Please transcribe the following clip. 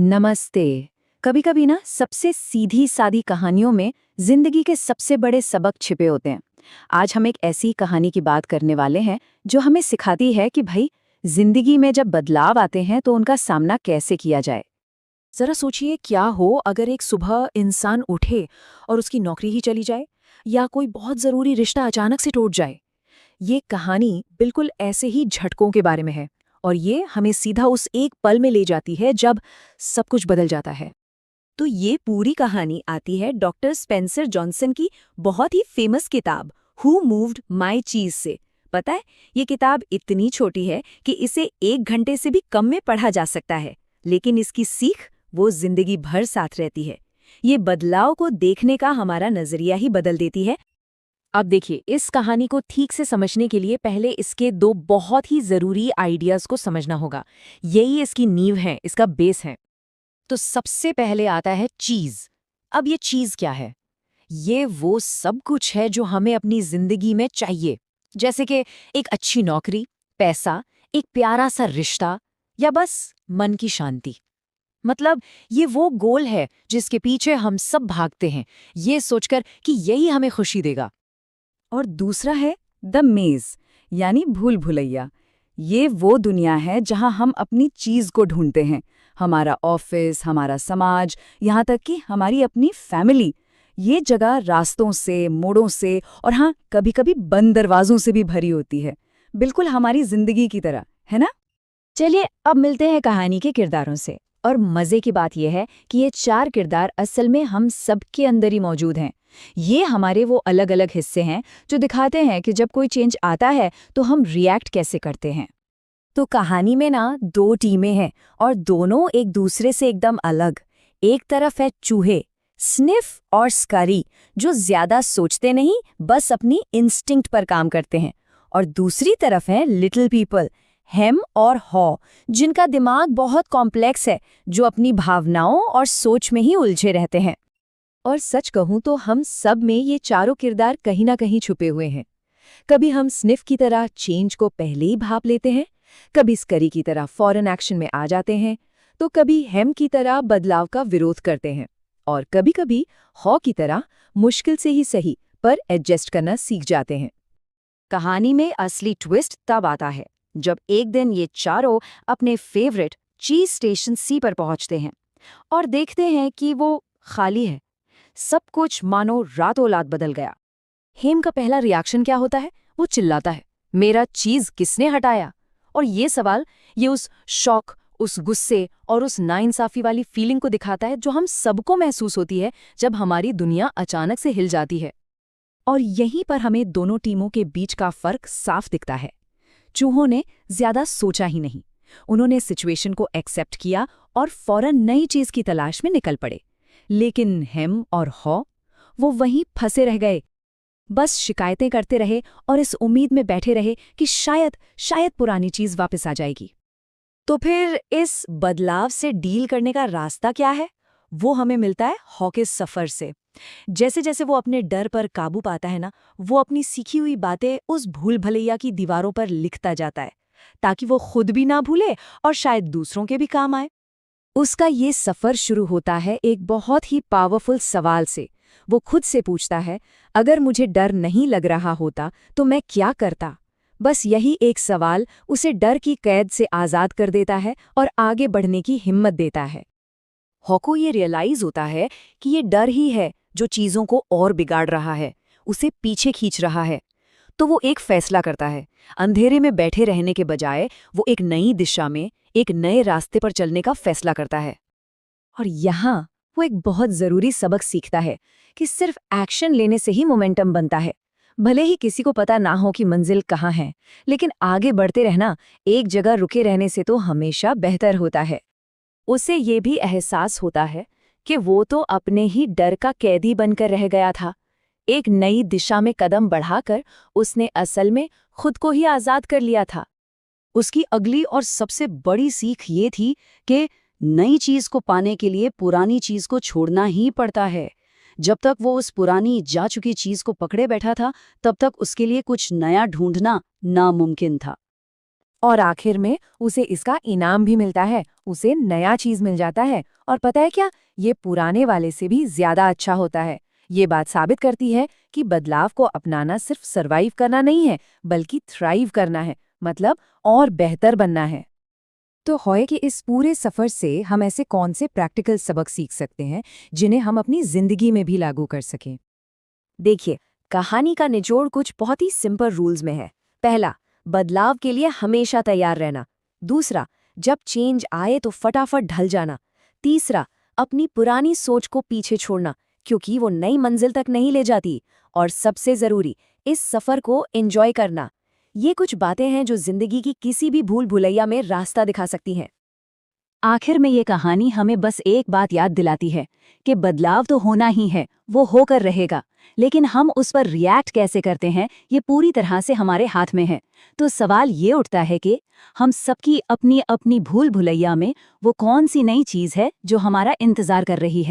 नमस्ते। कभी कभी ना सबसे सीधी सादी कहानियों में जिंदगी के सबसे बड़े सबक छिपे होते हैं। आज हम एक ऐसी कहानी की बात करने वाले हैं जो हमें सिखाती है कि भाई जिंदगी में जब बदलाव आते हैं तो उनका सामना कैसे किया जाए। जरा सोचिए क्या हो अगर एक सुबह इंसान उठे और उसकी नौकरी ही चली जाए या कोई बहुत जरूरी रिश्ता अचानक से टूट जाए। ये कहानी बिल्कुल ऐसे ही झटकों के बारे में है और ये हमें सीधा उस एक पल में ले जाती है जब सब कुछ बदल जाता है। तो ये पूरी कहानी आती है डॉक्टर स्पेंसर जॉनसन की बहुत ही फेमस किताब हु मूव्ड माई चीज से। पता है, ये किताब इतनी छोटी है कि इसे 1 घंटे से भी कम में पढ़ा जा सकता है, लेकिन इसकी सीख वो जिंदगी भर साथ रहती है। ये बदलाव को देखने का हमारा नजरिया ही बदल देती है। अब देखिए, इस कहानी को ठीक से समझने के लिए पहले इसके दो बहुत ही जरूरी आइडियाज को समझना होगा। यही इसकी नींव है, इसका बेस है। तो सबसे पहले आता है चीज। अब ये चीज क्या है? ये वो सब कुछ है जो हमें अपनी जिंदगी में चाहिए, जैसे कि एक अच्छी नौकरी, पैसा, एक प्यारा सा रिश्ता या बस मन की शांति। मतलब ये वो गोल है जिसके पीछे हम सब भागते हैं, ये सोचकर कि यही हमें खुशी देगा। और दूसरा है द मेज, यानी भूल भुलैया। ये वो दुनिया है जहां हम अपनी चीज को ढूंढते हैं। हमारा ऑफिस, हमारा समाज, यहाँ तक कि हमारी अपनी फैमिली। ये जगह रास्तों से, मोड़ों से और हाँ, कभी-कभी बंद दरवाजों से भी भरी होती है, बिल्कुल हमारी जिंदगी की तरह, है ना? चलिए अब मिलते हैं कहानी के किरदारों से। और मजे की बात यह है कि ये 4 किरदार असल में हम सबके अंदर ही मौजूद हैं। ये हमारे वो अलग अलग हिस्से हैं जो दिखाते हैं कि जब कोई चेंज आता है तो हम रिएक्ट कैसे करते हैं। तो कहानी में ना 2 टीमें हैं और दोनों एक दूसरे से एकदम अलग। एक तरफ है चूहे, स्निफ और स्कारी, जो ज्यादा सोचते नहीं, बस अपनी इंस्टिंक्ट पर काम करते हैं। और दूसरी तरफ है लिटिल पीपल, हेम और हॉ, जिनका दिमाग बहुत कॉम्प्लेक्स है, जो अपनी भावनाओं और सोच में ही उलझे रहते हैं। और सच कहूं तो हम सब में ये चारों किरदार कहीं ना कहीं छुपे हुए हैं। कभी हम स्निफ की तरह चेंज को पहले ही भाप लेते हैं, कभी स्करी की तरह फौरन एक्शन में आ जाते हैं, तो कभी हेम की तरह बदलाव का विरोध करते हैं, और कभी-कभी हॉ की तरह मुश्किल से ही सही पर एडजस्ट करना सीख जाते हैं। कहानी में असली ट्विस्ट तब आता है जब एक दिन ये चारों अपने फेवरेट चीज स्टेशन सी पर पहुंचते हैं और देखते हैं कि वो खाली है। सब कुछ मानो रातों रात बदल गया। हेम का पहला रिएक्शन क्या होता है? वो चिल्लाता है, मेरा चीज किसने हटाया? और ये सवाल, ये उस शौक, उस गुस्से और उस नाइंसाफी वाली फीलिंग को दिखाता है जो हम सबको महसूस होती है जब हमारी दुनिया अचानक से हिल जाती है। और यहीं पर हमें दोनों टीमों के बीच का फर्क साफ दिखता है। चूहों ने ज्यादा सोचा ही नहीं, उन्होंने सिचुएशन को एक्सेप्ट किया और फौरन नई चीज की तलाश में निकल पड़े। लेकिन हेम और हॉ, वो वहीं फंसे रह गए, बस शिकायतें करते रहे और इस उम्मीद में बैठे रहे कि शायद पुरानी चीज वापस आ जाएगी। तो फिर इस बदलाव से डील करने का रास्ता क्या है? वो हमें मिलता है हॉ के सफर से। जैसे जैसे वो अपने डर पर काबू पाता है ना, वो अपनी सीखी हुई बातें उस भूल भलैया की दीवारों पर लिखता जाता है, ताकि वो खुद भी ना भूले और शायद दूसरों के भी काम आए। उसका ये सफर शुरू होता है एक बहुत ही पावरफुल सवाल से। वो खुद से पूछता है, अगर मुझे डर नहीं लग रहा होता तो मैं क्या करता? बस यही एक सवाल उसे डर की कैद से आज़ाद कर देता है और आगे बढ़ने की हिम्मत देता है। हॉ को ये रियलाइज होता है कि ये डर ही है जो चीज़ों को और बिगाड़ रहा है, उसे पीछे खींच रहा है। तो वो एक फैसला करता है, अंधेरे में बैठे रहने के बजाय वो एक नई दिशा में, एक नए रास्ते पर चलने का फैसला करता है। और यहाँ वो एक बहुत ज़रूरी सबक सीखता है कि सिर्फ एक्शन लेने से ही मोमेंटम बनता है। भले ही किसी को पता ना हो कि मंजिल कहाँ है, लेकिन आगे बढ़ते रहना, एक जगह रुके रहने से तो हमेशा बेहतर होता है। उसे ये भी एहसास होता है कि वो तो अपने ही डर का कैदी बनकर रह गया था। एक नई दिशा में कदम बढ़ाकर उसने असल में खुद को ही आज़ाद कर लिया था। उसकी अगली और सबसे बड़ी सीख ये थी कि नई चीज को पाने के लिए पुरानी चीज को छोड़ना ही पड़ता है। जब तक वो उस पुरानी जा चुकी चीज को पकड़े बैठा था, तब तक उसके लिए कुछ नया ढूंढना नामुमकिन था। और आखिर में उसे इसका इनाम भी मिलता है, उसे नया चीज मिल जाता है। और पता है क्या, ये पुराने वाले से भी ज्यादा अच्छा होता है। ये बात साबित करती है कि बदलाव को अपनाना सिर्फ सरवाइव करना नहीं है, बल्कि थ्राइव करना है, मतलब और बेहतर बनना है। तो होए कि इस पूरे सफर से हम ऐसे कौन से प्रैक्टिकल सबक सीख सकते हैं जिन्हें हम अपनी जिंदगी में भी लागू कर सकें? देखिए, कहानी का निचोड़ कुछ बहुत ही सिंपल रूल्स में है। पहला, बदलाव के लिए हमेशा तैयार रहना। दूसरा, जब चेंज आए तो फटाफट ढल जाना। तीसरा, अपनी पुरानी सोच को पीछे छोड़ना, क्योंकि वो नई मंजिल तक नहीं ले जाती। और सबसे जरूरी, इस सफर को एंजॉय करना। ये कुछ बातें हैं जो जिंदगी की किसी भी भूल भुलैया में रास्ता दिखा सकती हैं। आखिर में ये कहानी हमें बस एक बात याद दिलाती है कि बदलाव तो होना ही है, वो होकर रहेगा, लेकिन हम उस पर रिएक्ट कैसे करते हैं ये पूरी तरह से हमारे हाथ में है। तो सवाल ये उठता है कि हम सबकी अपनी अपनी भूल भुलैया में वो कौन सी नई चीज़ है जो हमारा इंतज़ार कर रही है।